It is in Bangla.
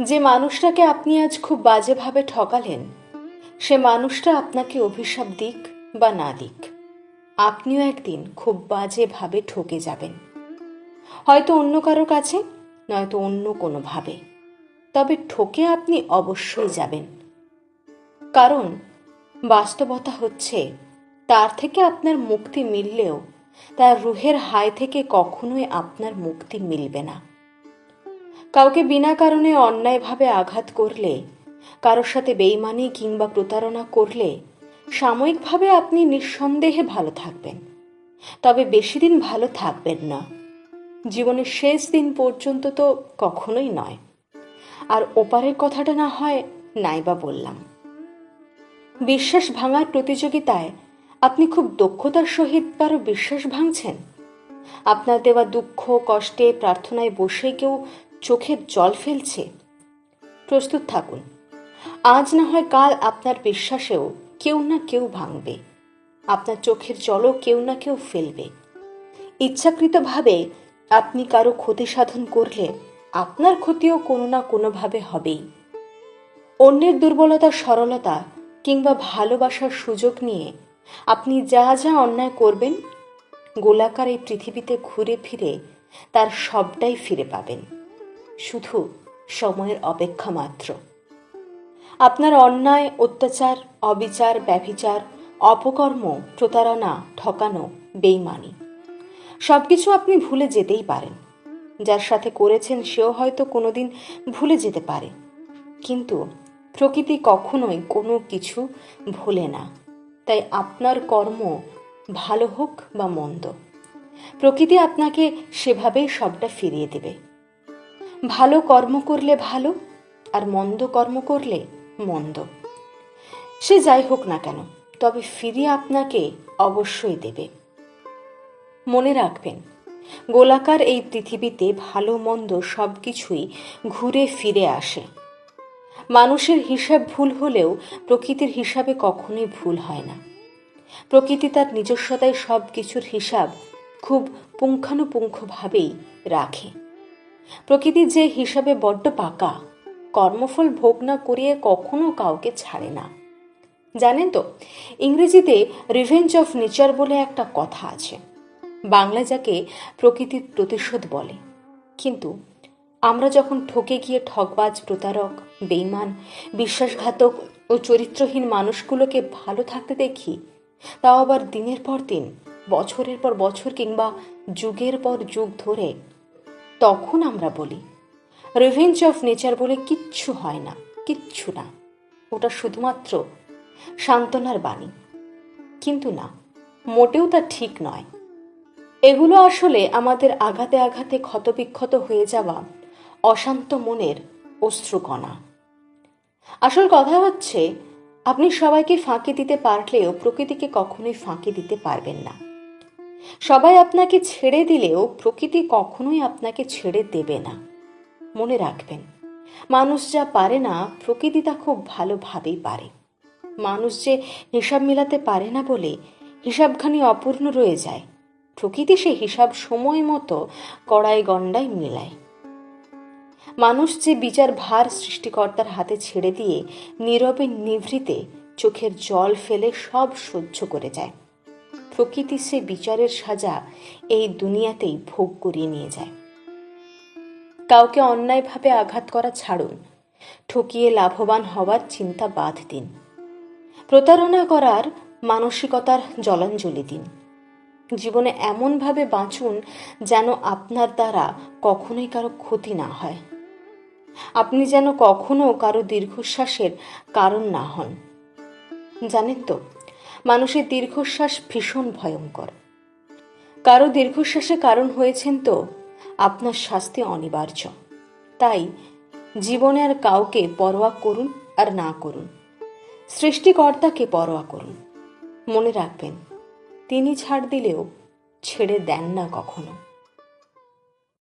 যে মানুষটাকে আপনি আজ খুব বাজেভাবে ঠকালেন, সে মানুষটা আপনাকে অভিশাপ দিক বা না দিক, আপনিও একদিন খুব বাজেভাবে ঠকে যাবেন। হয়তো অন্য কারো কাছে, নয়তো অন্য কোনোভাবে, তবে ঠকে আপনি অবশ্যই যাবেন। কারণ বাস্তবতা হচ্ছে, তার থেকে আপনার মুক্তি মিললেও তার রুহের হায় থেকে কখনোই আপনার মুক্তি মিলবে না। কাউকে বিনা কারণে অন্যায়ভাবে আঘাত করলে, কারোর সাথে বেইমানি কিংবা প্রতারণা করলে সাময়িকভাবে আপনি নিঃসন্দেহে ভালো থাকবেন, তবে বেশি দিন ভালো থাকবেন না। জীবনের শেষ দিন পর্যন্ত তো কখনোই নয়। আর ওপারের কথাটা না হয় নাইবা বললাম। বিশ্বাস ভাঙার প্রতিযোগিতায় আপনি খুব দক্ষতার সহিত কারো বিশ্বাস ভাঙছেন। আপনার দেওয়া দুঃখ, কষ্টে, প্রার্থনায় বসে কেউ চোখের জল ফেলছে। প্রস্তুত থাকুন, আজ না হয় কাল আপনার বিশ্বাসেও কেউ না কেউ ভাঙবে, আপনার চোখের জলও কেউ না কেউ ফেলবে। ইচ্ছাকৃতভাবে আপনি কারো ক্ষতি সাধন করলে আপনার ক্ষতিও কোনো না কোনোভাবে হবেই। অন্যের দুর্বলতা, সরলতা কিংবা ভালোবাসার সুযোগ নিয়ে আপনি যা যা অন্যায় করবেন, গোলাকার এই পৃথিবীতে ঘুরে ফিরে তার সবটাই ফিরে পাবেন, শুধু সময়ের অপেক্ষা মাত্র। আপনার অন্যায়, অত্যাচার, অবিচার, ব্যভিচার, অপকর্ম, প্রতারণা, ঠকানো, বেইমানি সবকিছু আপনি ভুলে যেতেই পারেন। যার সাথে করেছেন সেও হয়তো কোনোদিন ভুলে যেতে পারে, কিন্তু প্রকৃতি কখনোই কোনো কিছু ভোলে না। তাই আপনার কর্ম ভালো হোক বা মন্দ, প্রকৃতি আপনাকে সেভাবেই সবটা ফিরিয়ে দেবে। ভালো কর্ম করলে ভালো, আর মন্দ কর্ম করলে মন্দ। সে যাই হোক না কেন, তবে ফিরিয়ে আপনাকে অবশ্যই দেবে। মনে রাখবেন, গোলাকার এই পৃথিবীতে ভালো মন্দ সব কিছুই ঘুরে ফিরে আসে। মানুষের হিসাব ভুল হলেও প্রকৃতির হিসাবে কখনোই ভুল হয় না। প্রকৃতি তার নিজস্বতায় সব কিছুর হিসাব খুব পুঙ্খানুপুঙ্খভাবেই রাখে। প্রকৃতির যে হিসাবে বড্ড পাকা, কর্মফল ভোগ না করিয়ে কখনো কাউকে ছাড়ে না। জানেন তো, ইংরেজিতে রিভেঞ্জ অফ নেচার বলে একটা কথা আছে, বাংলা যাকে প্রকৃতির প্রতিশোধ বলে। কিন্তু আমরা যখন ঠকে গিয়ে ঠকবাজ, প্রতারক, বেইমান, বিশ্বাসঘাতক ও চরিত্রহীন মানুষগুলোকে ভালো থাকতে দেখি, তাও আবার দিনের পর দিন, বছরের পর বছর কিংবা যুগের পর যুগ ধরে, তখন আমরা বলি রিভেঞ্জ অফ নেচার বলে কিচ্ছু হয় না, কিচ্ছু না, ওটা শুধুমাত্র সান্ত্বনার বাণী। কিন্তু না, মোটেও তা ঠিক নয়। এগুলো আসলে আমাদের আঘাতে আঘাতে ক্ষতবিক্ষত হয়ে যাওয়া অশান্ত মনের অশ্রুকণা। আসল কথা হচ্ছে, আপনি সবাইকে ফাঁকি দিতে পারলেও প্রকৃতিকে কখনোই ফাঁকি দিতে পারবেন না। সবাই আপনাকে ছেড়ে দিলেও প্রকৃতি কখনোই আপনাকে ছেড়ে দেবে না। মনে রাখবেন, মানুষ যা পারে না, প্রকৃতি তা খুব ভালোভাবেই পারে। মানুষ যে হিসাব মিলাতে পারে না বলে হিসাবখানি অপূর্ণ রয়ে যায়, প্রকৃতি সে হিসাব সময় মতো কড়াই গণ্ডায় মেলায়। মানুষ যে বিচার ভার সৃষ্টিকর্তার হাতে ছেড়ে দিয়ে নীরবে নিভৃতে চোখের জল ফেলে সব সহ্য করে যায়, প্রকৃতি সে বিচারের সাজা এই দুনিয়াতেই ভোগ করিয়ে নিয়ে যায়। কাউকে অন্যায়ভাবে আঘাত করা ছাড়ুন, ঠকিয়ে লাভবান হওয়ার চিন্তা বাদ দিন। প্রতারণা করার মানসিকতার জলাঞ্জলি দিন। জীবনে এমনভাবে বাঁচুন যেন আপনার দ্বারা কখনোই কারো ক্ষতি না হয়। আপনি যেন কখনো কারো দীর্ঘশ্বাসের কারণ না হন। জানেন তো, মানুষের দীর্ঘশ্বাস ভীষণ ভয়ঙ্কর। কারো দীর্ঘশ্বাসের কারণ হয়েছেন তো আপনার শাস্তি অনিবার্য। তাই জীবনে আর কাউকে পরোয়া করুন আর না করুন, সৃষ্টিকর্তাকে পরোয়া করুন। মনে রাখবেন, তিনি ছাড় দিলেও ছেড়ে দেন না কখনো।